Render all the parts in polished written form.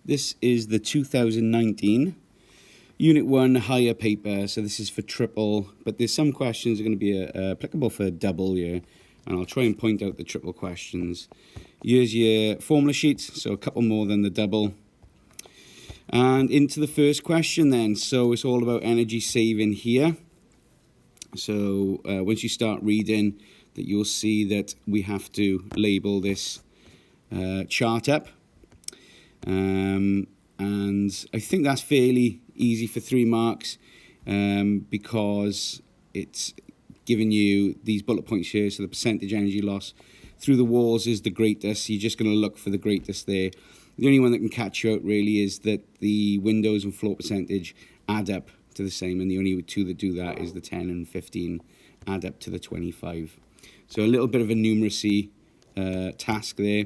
This is the 2019 Unit 1 higher paper, so this is for triple, but there's some questions that are going to be applicable for double here, and I'll try and point out the triple questions. Here's your formula sheet, so a couple more than the double. And into the first question then, so it's all about energy saving here. So once you start reading that, you'll see that we have to label this chart up. And I think that's fairly easy for 3 marks because it's giving you these bullet points here. So the percentage energy loss through the walls is the greatest. You're just going to look for the greatest there. The only one that can catch you out really is that the windows and floor percentage add up to the same, and the only two that do that is the 10 and 15 add up to the 25. So a little bit of a numeracy task there.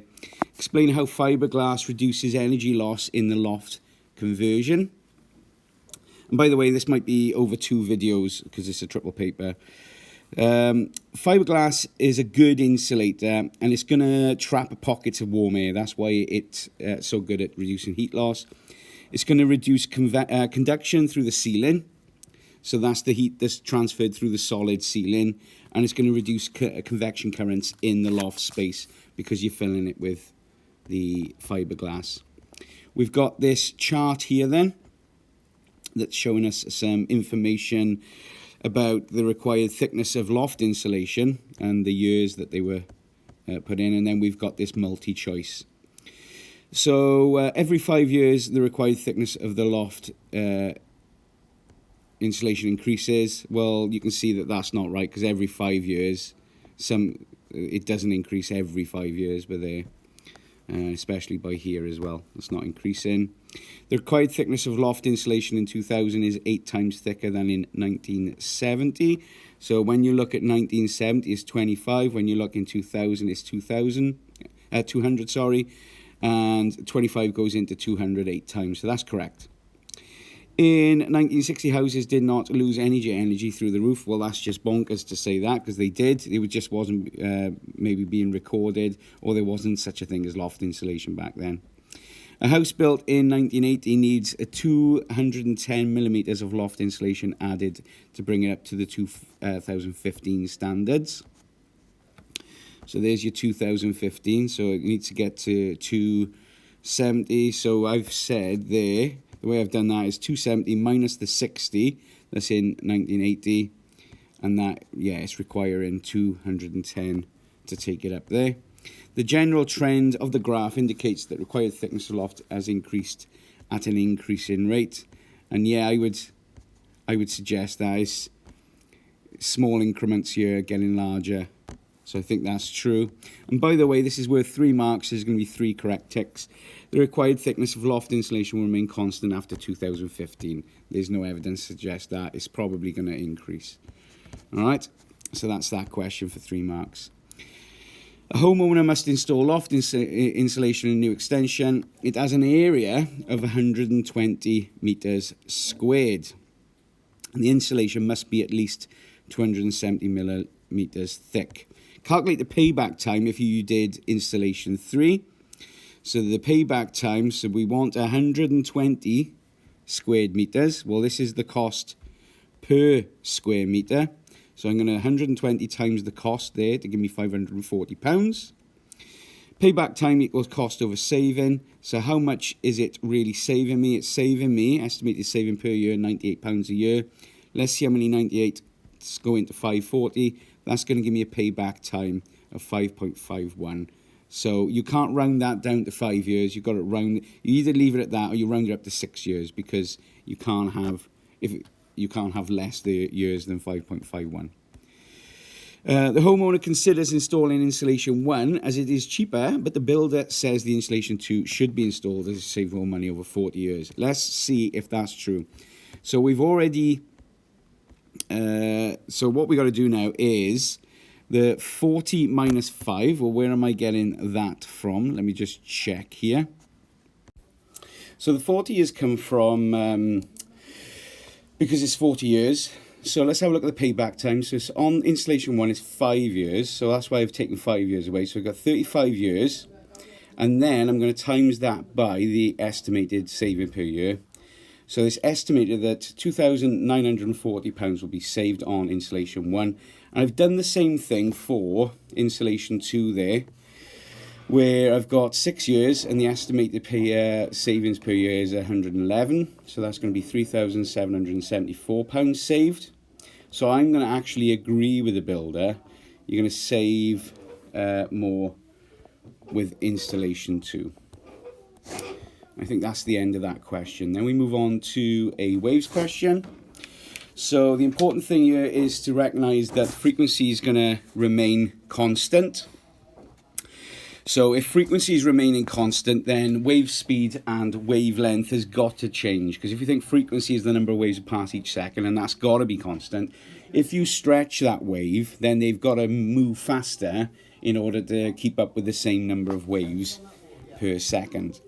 Explain how fiberglass reduces energy loss in the loft conversion. And by the way, this might be over 2 videos because it's a triple paper. Fiberglass is a good insulator, and it's going to trap pockets of warm air. That's why it's so good at reducing heat loss. It's going to reduce conduction through the ceiling. So that's the heat that's transferred through the solid ceiling, and it's going to reduce convection currents in the loft space because you're filling it with the fiberglass. We've got this chart here then that's showing us some information about the required thickness of loft insulation and the years that they were put in, and then we've got this multi-choice. So every 5 years the required thickness of the loft insulation increases. Well, you can see that that's not right because every 5 years it doesn't increase every 5 years, but there especially by here as well, it's not increasing. The required thickness of loft insulation in 2000 is 8 times thicker than in 1970. So when you look at 1970, it's 25. When you look in 2000, it's 200, sorry, and 25 goes into 200 8 times. So that's correct. In 1960, houses did not lose energy through the roof. Well, that's just bonkers to say that, because they did. It just wasn't maybe being recorded, or there wasn't such a thing as loft insulation back then. A house built in 1980 needs 210 millimeters of loft insulation added to bring it up to the 2015 standards. So there's your 2015. So it needs to get to 270. So I've said there, the way I've done that is 270 minus the 60 that's in 1980, and that, yeah, it's requiring 210 to take it up there. The general trend of the graph indicates that required thickness of loft has increased at an increasing rate, and yeah, I would suggest that it's small increments here getting larger. So I think that's true. And by the way, this is worth 3 marks. There's going to be 3 correct ticks. The required thickness of loft insulation will remain constant after 2015. There's no evidence to suggest that. It's probably going to increase. All right, so that's that question for 3 marks. A homeowner must install loft insulation in a new extension. It has an area of 120 meters squared. And the insulation must be at least 270 millimeters thick. Calculate the payback time if you did installation 3. So the payback time, so we want 120 squared meters. Well, this is the cost per square meter. So I'm going to 120 times the cost there to give me £540. Payback time equals cost over saving. So how much is it really saving me? It's saving me, estimated saving per year, £98 a year. Let's see how many 98 go into 540. That's going to give me a payback time of 5.51. So you can't round that down to 5 years. You've got to round. You either leave it at that or you round it up to 6 years, because you can't have less years than 5.51. The homeowner considers installing insulation 1 as it is cheaper, but the builder says the insulation 2 should be installed as it saves more money over 40 years. Let's see if that's true. So we've already. So what we got to do now is the 40 minus 5. Well, where am I getting that from? Let me just check here. So the 40 has come from, because it's 40 years. So let's have a look at the payback time. So it's on installation 1 is 5 years. So that's why I've taken 5 years away. So we've got 35 years. And then I'm going to times that by the estimated saving per year. So it's estimated that £2,940 will be saved on installation 1. And I've done the same thing for installation 2 there, where I've got 6 years and the estimated savings per year is 111. So that's going to be £3,774 saved. So I'm going to actually agree with the builder. You're going to save more with installation 2. I think that's the end of that question. Then we move on to a waves question. So the important thing here is to recognize that frequency is going to remain constant. So if frequency is remaining constant, then wave speed and wavelength has got to change. Because if you think frequency is the number of waves that pass each second, and that's got to be constant, if you stretch that wave, then they've got to move faster in order to keep up with the same number of waves per second.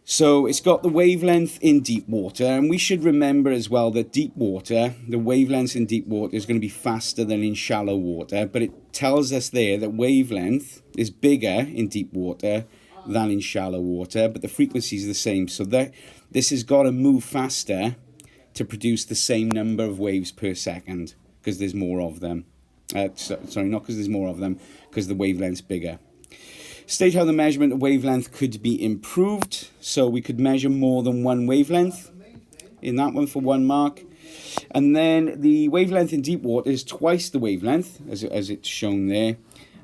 So it's got the wavelength in deep water, and we should remember as well that deep water, the wavelength in deep water is going to be faster than in shallow water, but it tells us there that wavelength is bigger in deep water than in shallow water, but the frequency is the same. So that this has got to move faster to produce the same number of waves per second, because there's more of them. Sorry, not because there's more of them, because the wavelength's bigger. State how the measurement of wavelength could be improved. So we could measure more than one wavelength in that one for 1 mark. And then the wavelength in deep water is twice the wavelength, as it's shown there.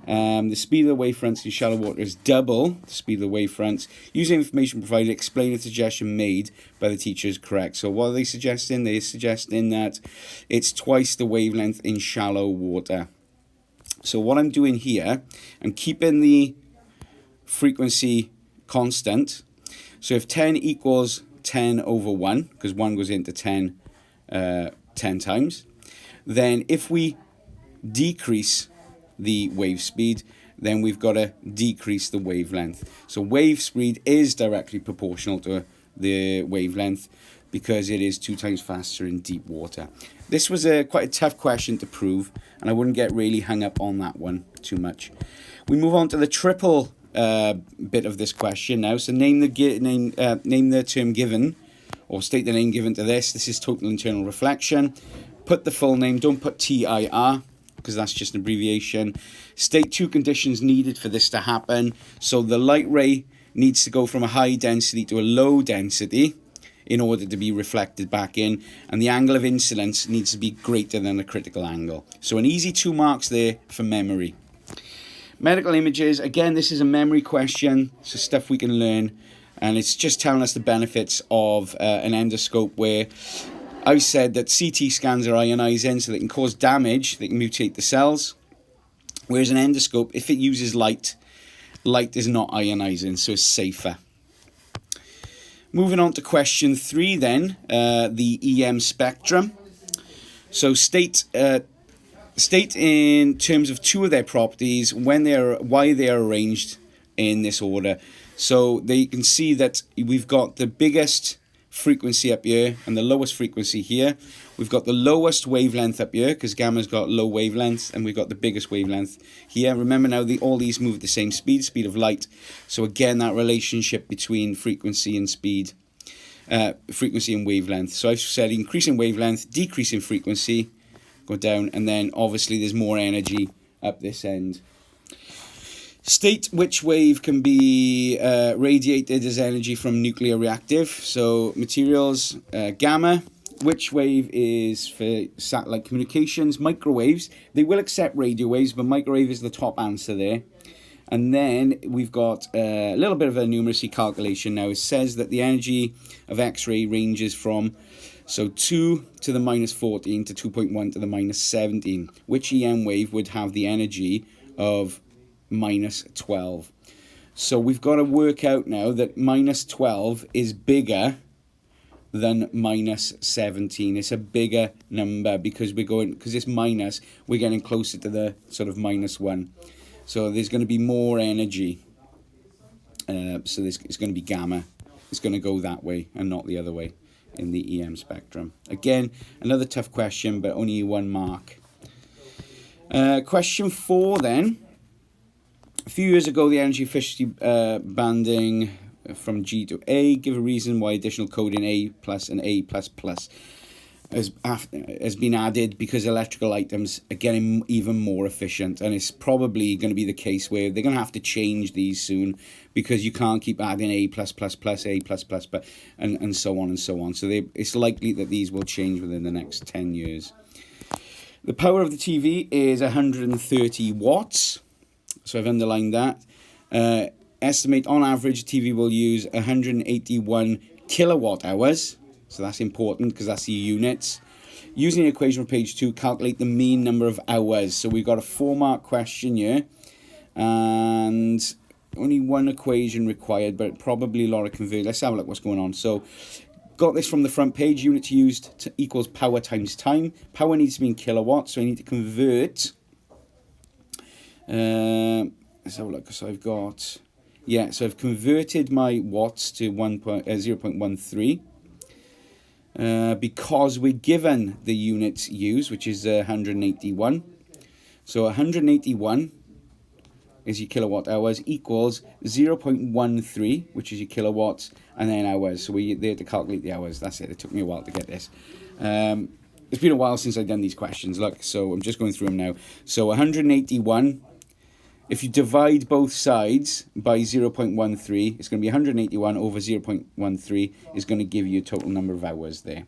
The speed of the wavefronts in shallow water is double the speed of the wavefronts. Using information provided, explain the suggestion made by the teacher is correct. So what are they suggesting? They're suggesting that it's twice the wavelength in shallow water. So what I'm doing here, I'm keeping the frequency constant. So if 10 equals 10 over 1, because 1 goes into 10 times, then if we decrease the wave speed, then we've got to decrease the wavelength. So wave speed is directly proportional to the wavelength because it is 2 times faster in deep water. This was quite a tough question to prove, and I wouldn't get really hung up on that one too much. We move on to the triple bit of this question now. So name the term given, or state the name given to this. This is total internal reflection. Put the full name. Don't put TIR, because that's just an abbreviation. State 2 conditions needed for this to happen. So the light ray needs to go from a high density to a low density in order to be reflected back in, and the angle of incidence needs to be greater than the critical angle. So an easy 2 marks there for memory. Medical images, again, this is a memory question, so stuff we can learn, and it's just telling us the benefits of an endoscope, where I said that CT scans are ionizing, so they can cause damage, they can mutate the cells, whereas an endoscope, if it uses light is not ionizing, so it's safer. Moving on to question 3 then, the EM spectrum. So state in terms of 2 of their properties why they are arranged in this order. So you can see that we've got the biggest frequency up here and the lowest frequency here. We've got the lowest wavelength up here because gamma's got low wavelengths, and we've got the biggest wavelength here. Remember now, all these move at the same speed of light. So again, that relationship between frequency and speed, frequency and wavelength. So I've said increasing wavelength, decreasing frequency, go down, and then obviously there's more energy up this end. State which wave can be radiated as energy from nuclear reactive. So materials, gamma. Which wave is for satellite communications? Microwaves. They will accept radio waves, but microwave is the top answer there. And then we've got a little bit of a numeracy calculation now. It says that the energy of X-ray ranges from 2 to the minus 14 to 2.1 to the minus 17. Which EM wave would have the energy of minus 12? So we've got to work out now that minus 12 is bigger than minus 17. It's a bigger number because it's minus, we're getting closer to the sort of minus 1. So there's going to be more energy. So it's going to be gamma. It's going to go that way and not the other way in the EM spectrum. Again, another tough question, but only 1 mark. Question 4 then. A few years ago, the energy efficiency banding from G to A. Give a reason why additional code in A plus and A plus plus has been added because electrical items are getting even more efficient, and it's probably going to be the case where they're going to have to change these soon because you can't keep adding A plus plus plus A plus plus and so on and so on. So it's likely that these will change within the next 10 years. The power of the TV is 130 watts, so I've underlined that. Estimate on average TV will use 181 kilowatt hours. So that's important because that's the units. Using the equation on page 2, calculate the mean number of hours. So we've got a 4-mark question here. And only one equation required, but probably a lot of conversion. Let's have a look what's going on. So got this from the front page. Units used equals power times time. Power needs to be in kilowatts, so I need to convert. Let's have a look. So I've got... Yeah, so I've converted my watts to 0.13. Because we're given the units used, which is 181. So 181 is your kilowatt hours equals 0.13, which is your kilowatts, and then hours. So we there to calculate the hours. That's it. It took me a while to get this. It's been a while since I've done these questions. Look, so I'm just going through them now. So 181. If you divide both sides by 0.13, it's going to be 181 over 0.13 is going to give you a total number of hours there.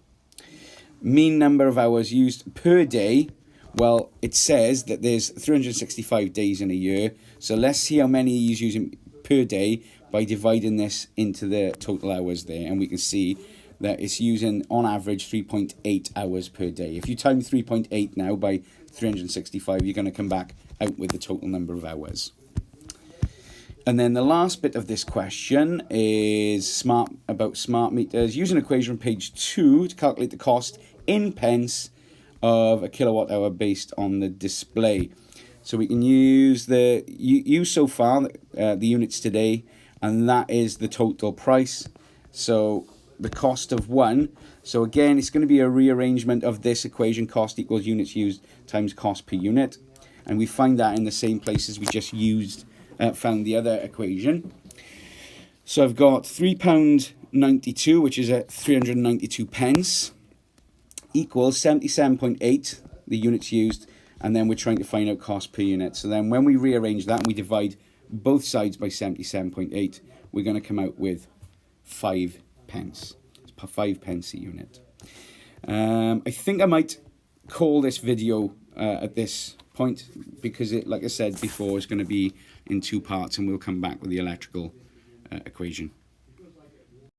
Mean number of hours used per day. Well, it says that there's 365 days in a year. So let's see how many he's using per day by dividing this into the total hours there. And we can see that it's using, on average, 3.8 hours per day. If you time 3.8 now by 365, you're going to come back out with the total number of hours. And then the last bit of this question is about smart meters. Use an equation on page 2 to calculate the cost in pence of a kilowatt hour based on the display. So we can use so far the units today, and that is the total price. So the cost of one. So again, it's going to be a rearrangement of this equation, cost equals units used times cost per unit. And we find that in the same places we just found the other equation. So I've got £3.92, which is at 392 pence, equals 77.8, the units used, and then we're trying to find out cost per unit. So then when we rearrange that and we divide both sides by 77.8, we're going to come out with 5 pence. It's 5 pence a unit. I think I might call this video at this point because it, like I said before, is going to be in 2 parts, and we'll come back with the electrical equation.